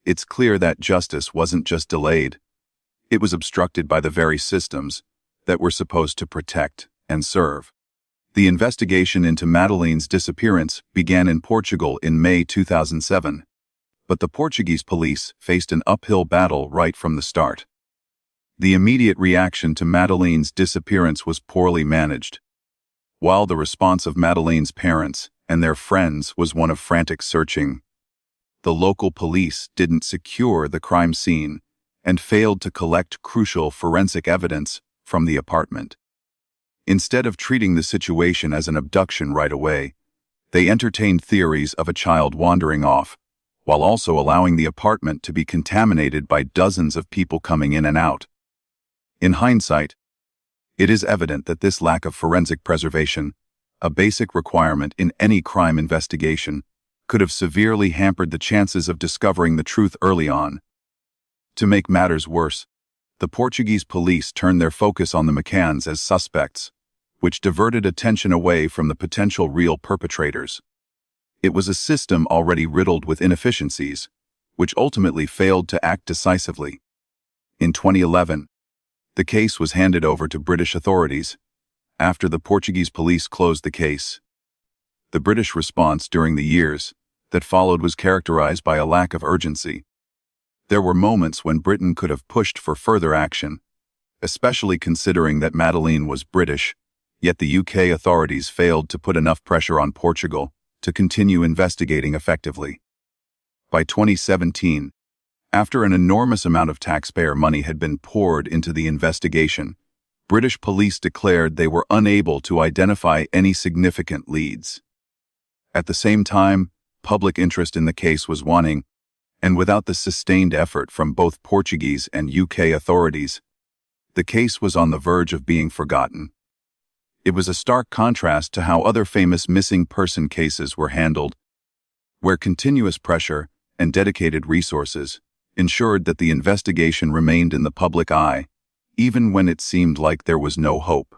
it's clear that justice wasn't just delayed, it was obstructed by the very systems that were supposed to protect and serve. The investigation into Madeleine's disappearance began in Portugal in May 2007, but the Portuguese police faced an uphill battle right from the start. The immediate reaction to Madeleine's disappearance was poorly managed. While the response of Madeleine's parents and their friends was one of frantic searching, the local police didn't secure the crime scene and failed to collect crucial forensic evidence from the apartment. Instead of treating the situation as an abduction right away, they entertained theories of a child wandering off, while also allowing the apartment to be contaminated by dozens of people coming in and out. In hindsight, it is evident that this lack of forensic preservation, a basic requirement in any crime investigation, could have severely hampered the chances of discovering the truth early on. To make matters worse, the Portuguese police turned their focus on the McCanns as suspects, which diverted attention away from the potential real perpetrators. It was a system already riddled with inefficiencies, which ultimately failed to act decisively. In 2011, the case was handed over to British authorities after the Portuguese police closed the case. The British response during the years that followed was characterized by a lack of urgency. There were moments when Britain could have pushed for further action, especially considering that Madeleine was British, yet the UK authorities failed to put enough pressure on Portugal to continue investigating effectively. By 2017, after an enormous amount of taxpayer money had been poured into the investigation, British police declared they were unable to identify any significant leads. At the same time, public interest in the case was waning, and without the sustained effort from both Portuguese and UK authorities, the case was on the verge of being forgotten. It was a stark contrast to how other famous missing person cases were handled, where continuous pressure and dedicated resources ensured that the investigation remained in the public eye, even when it seemed like there was no hope.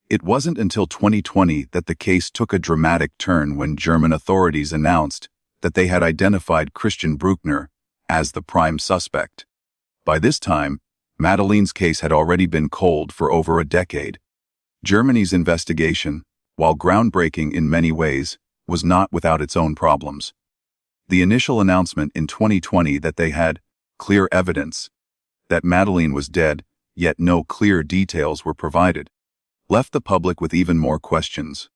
It wasn't until 2020 that the case took a dramatic turn when German authorities announced that they had identified Christian Brueckner as the prime suspect. By this time, Madeleine's case had already been cold for over a decade. Germany's investigation, while groundbreaking in many ways, was not without its own problems. The initial announcement in 2020 that they had clear evidence that Madeleine was dead, yet no clear details were provided, left the public with even more questions.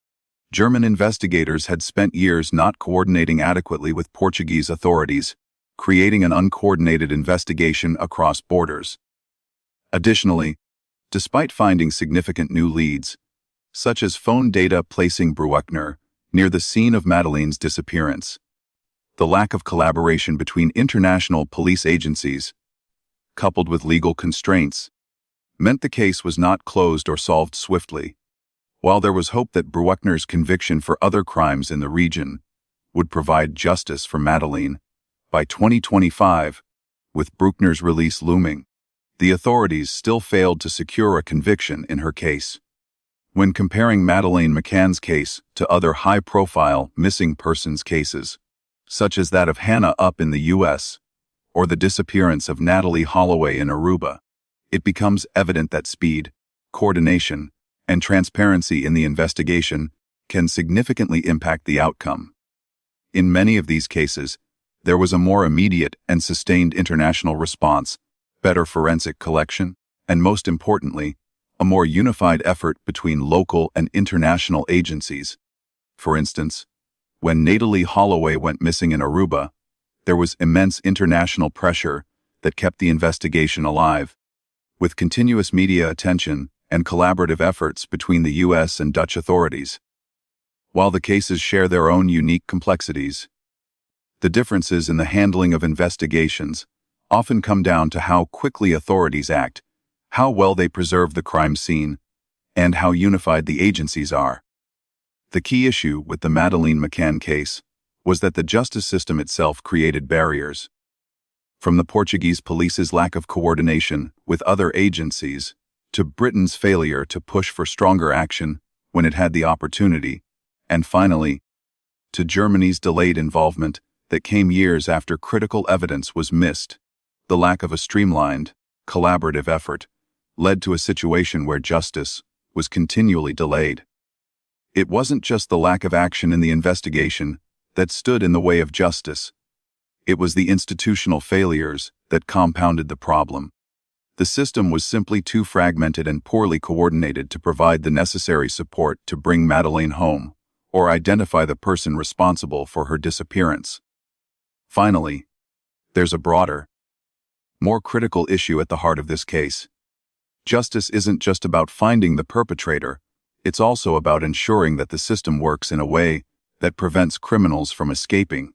German investigators had spent years not coordinating adequately with Portuguese authorities, creating an uncoordinated investigation across borders. Additionally, despite finding significant new leads, such as phone data placing Brueckner near the scene of Madeleine's disappearance, the lack of collaboration between international police agencies, coupled with legal constraints, meant the case was not closed or solved swiftly. While there was hope that Brueckner's conviction for other crimes in the region would provide justice for Madeleine, by 2025, with Brueckner's release looming, the authorities still failed to secure a conviction in her case. When comparing Madeleine McCann's case to other high-profile missing persons cases, such as that of Hannah Up in the U.S., or the disappearance of Natalie Holloway in Aruba, it becomes evident that speed, coordination, and transparency in the investigation can significantly impact the outcome. In many of these cases, there was a more immediate and sustained international response, better forensic collection, and most importantly, a more unified effort between local and international agencies. For instance, when Natalie Holloway went missing in Aruba, there was immense international pressure that kept the investigation alive. With continuous media attention and collaborative efforts between the U.S. and Dutch authorities. While the cases share their own unique complexities, the differences in the handling of investigations often come down to how quickly authorities act, how well they preserve the crime scene, and how unified the agencies are. The key issue with the Madeleine McCann case was that the justice system itself created barriers. From the Portuguese police's lack of coordination with other agencies, to Britain's failure to push for stronger action when it had the opportunity, and finally, to Germany's delayed involvement that came years after critical evidence was missed, the lack of a streamlined, collaborative effort led to a situation where justice was continually delayed. It wasn't just the lack of action in the investigation that stood in the way of justice. It was the institutional failures that compounded the problem. The system was simply too fragmented and poorly coordinated to provide the necessary support to bring Madeleine home or identify the person responsible for her disappearance. Finally, there's a broader, more critical issue at the heart of this case. Justice isn't just about finding the perpetrator, it's also about ensuring that the system works in a way that prevents criminals from escaping.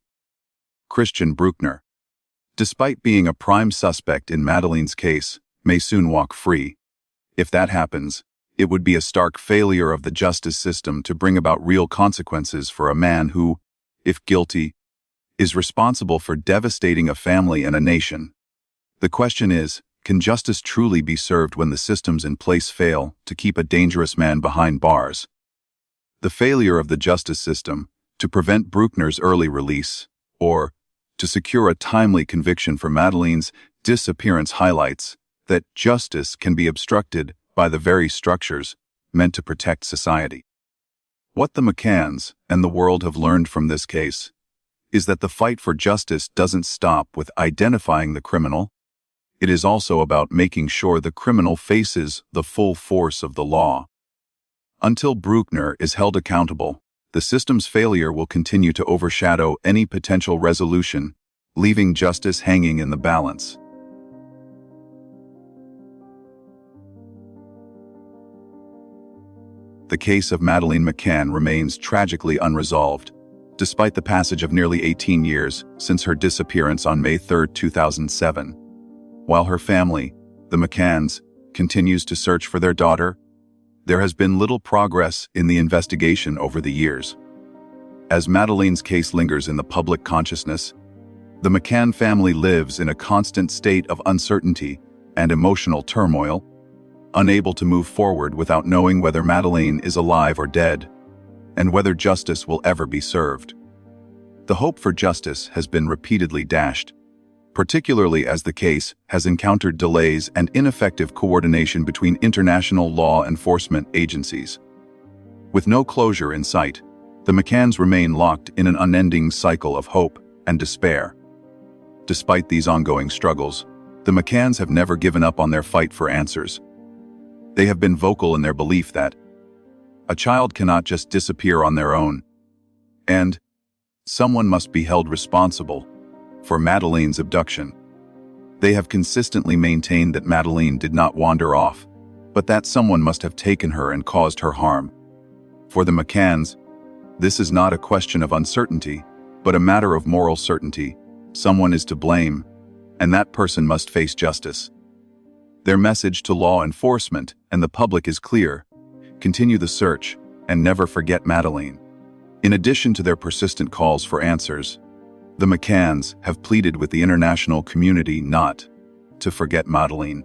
Christian Brueckner, despite being a prime suspect in Madeleine's case, may soon walk free. If that happens, it would be a stark failure of the justice system to bring about real consequences for a man who, if guilty, is responsible for devastating a family and a nation. The question is, can justice truly be served when the systems in place fail to keep a dangerous man behind bars? The failure of the justice system to prevent Brueckner's early release, or to secure a timely conviction for Madeleine's disappearance highlights that justice can be obstructed by the very structures meant to protect society. What the McCanns and the world have learned from this case is that the fight for justice doesn't stop with identifying the criminal. It is also about making sure the criminal faces the full force of the law. Until Brueckner is held accountable, the system's failure will continue to overshadow any potential resolution, leaving justice hanging in the balance. The case of Madeleine McCann remains tragically unresolved, despite the passage of nearly 18 years since her disappearance on May 3, 2007. While her family, the McCanns, continues to search for their daughter, there has been little progress in the investigation over the years. As Madeleine's case lingers in the public consciousness, the McCann family lives in a constant state of uncertainty and emotional turmoil, unable to move forward without knowing whether Madeleine is alive or dead, and whether justice will ever be served. The hope for justice has been repeatedly dashed, particularly as the case has encountered delays and ineffective coordination between international law enforcement agencies. With no closure in sight, the McCanns remain locked in an unending cycle of hope and despair. Despite these ongoing struggles, the McCanns have never given up on their fight for answers. They have been vocal in their belief that a child cannot just disappear on their own, and someone must be held responsible for Madeleine's abduction. They have consistently maintained that Madeleine did not wander off, but that someone must have taken her and caused her harm. For the McCanns, this is not a question of uncertainty, but a matter of moral certainty. Someone is to blame, and that person must face justice. Their message to law enforcement and the public is clear: continue the search and never forget Madeleine. In addition to their persistent calls for answers, the McCanns have pleaded with the international community not to forget Madeleine.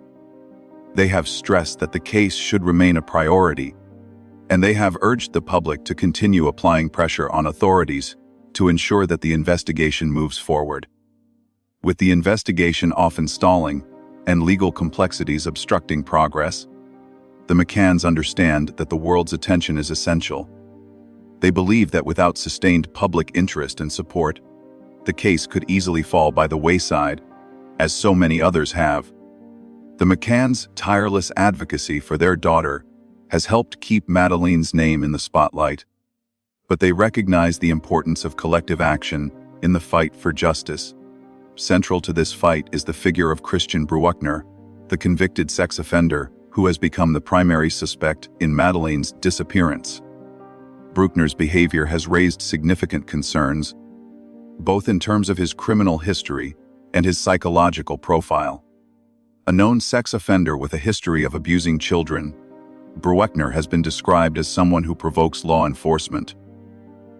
They have stressed that the case should remain a priority, and they have urged the public to continue applying pressure on authorities to ensure that the investigation moves forward. With the investigation often stalling and legal complexities obstructing progress, the McCanns understand that the world's attention is essential. They believe that without sustained public interest and support, the case could easily fall by the wayside, as so many others have. The McCanns' tireless advocacy for their daughter has helped keep Madeleine's name in the spotlight, but they recognize the importance of collective action in the fight for justice. Central to this fight is the figure of Christian Brueckner, the convicted sex offender who has become the primary suspect in Madeleine's disappearance. Brueckner's behavior has raised significant concerns, both in terms of his criminal history and his psychological profile. A known sex offender with a history of abusing children, Brueckner has been described as someone who provokes law enforcement,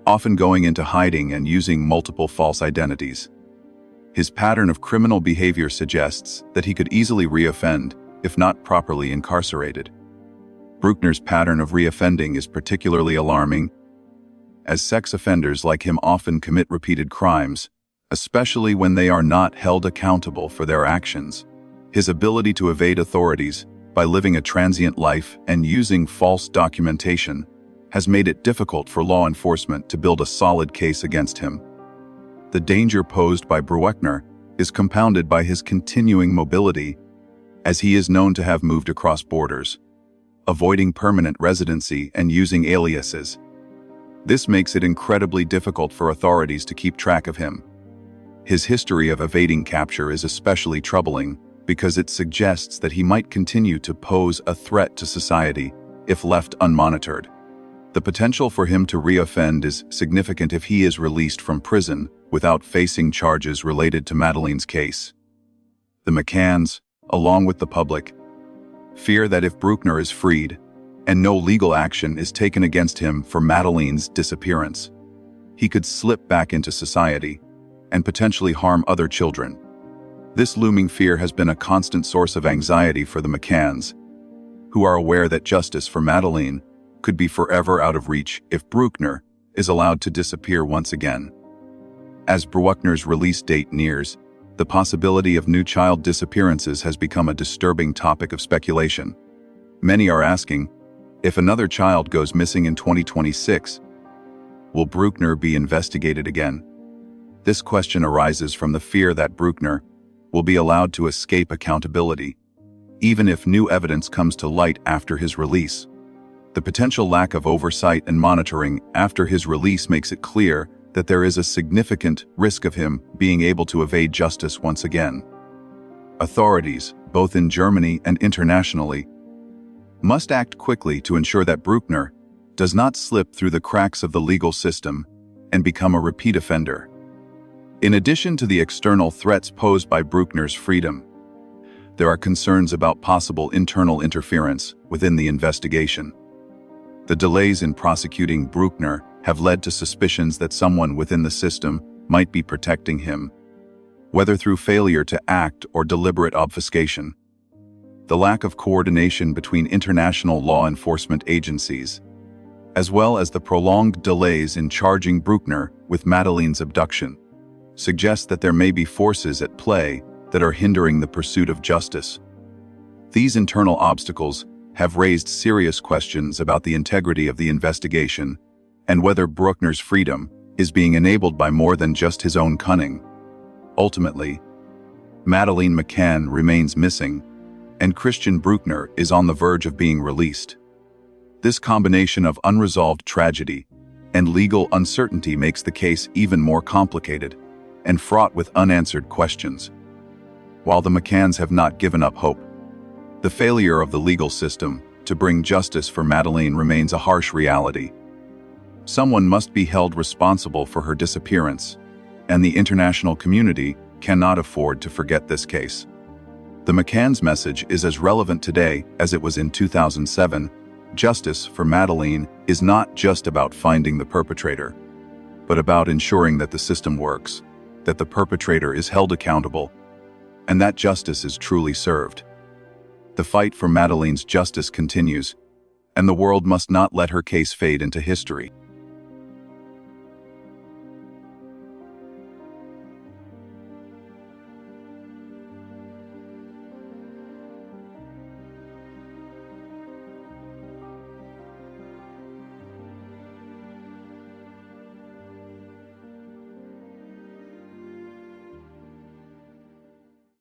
often going into hiding and using multiple false identities. His pattern of criminal behavior suggests that he could easily reoffend if not properly incarcerated. Brueckner's pattern of reoffending is particularly alarming, as sex offenders like him often commit repeated crimes, especially when they are not held accountable for their actions. His ability to evade authorities by living a transient life and using false documentation has made it difficult for law enforcement to build a solid case against him. The danger posed by Brueckner is compounded by his continuing mobility, as he is known to have moved across borders, avoiding permanent residency and using aliases. This makes it incredibly difficult for authorities to keep track of him. His history of evading capture is especially troubling because it suggests that he might continue to pose a threat to society if left unmonitored. The potential for him to reoffend is significant if he is released from prison without facing charges related to Madeleine's case. The McCanns, along with the public, fear that if Brueckner is freed and no legal action is taken against him for Madeleine's disappearance, he could slip back into society and potentially harm other children. This looming fear has been a constant source of anxiety for the McCanns, who are aware that justice for Madeleine could be forever out of reach if Brueckner is allowed to disappear once again. As Brueckner's release date nears, the possibility of new child disappearances has become a disturbing topic of speculation. Many are asking, if another child goes missing in 2026, will Brueckner be investigated again? This question arises from the fear that Brueckner will be allowed to escape accountability, even if new evidence comes to light after his release. The potential lack of oversight and monitoring after his release makes it clear that there is a significant risk of him being able to evade justice once again. Authorities, both in Germany and internationally, must act quickly to ensure that Brueckner does not slip through the cracks of the legal system and become a repeat offender. In addition to the external threats posed by Brueckner's freedom, there are concerns about possible internal interference within the investigation. The delays in prosecuting Brueckner have led to suspicions that someone within the system might be protecting him, whether through failure to act or deliberate obfuscation. The lack of coordination between international law enforcement agencies, as well as the prolonged delays in charging Brueckner with Madeleine's abduction, suggests that there may be forces at play that are hindering the pursuit of justice. These internal obstacles have raised serious questions about the integrity of the investigation and whether Brueckner's freedom is being enabled by more than just his own cunning. Ultimately, Madeleine McCann remains missing, and Christian Brueckner is on the verge of being released. This combination of unresolved tragedy and legal uncertainty makes the case even more complicated and fraught with unanswered questions. While the McCanns have not given up hope, the failure of the legal system to bring justice for Madeleine remains a harsh reality. Someone must be held responsible for her disappearance, and the international community cannot afford to forget this case. The McCanns' message is as relevant today as it was in 2007. Justice for Madeleine is not just about finding the perpetrator, but about ensuring that the system works, that the perpetrator is held accountable, and that justice is truly served. The fight for Madeleine's justice continues, and the world must not let her case fade into history.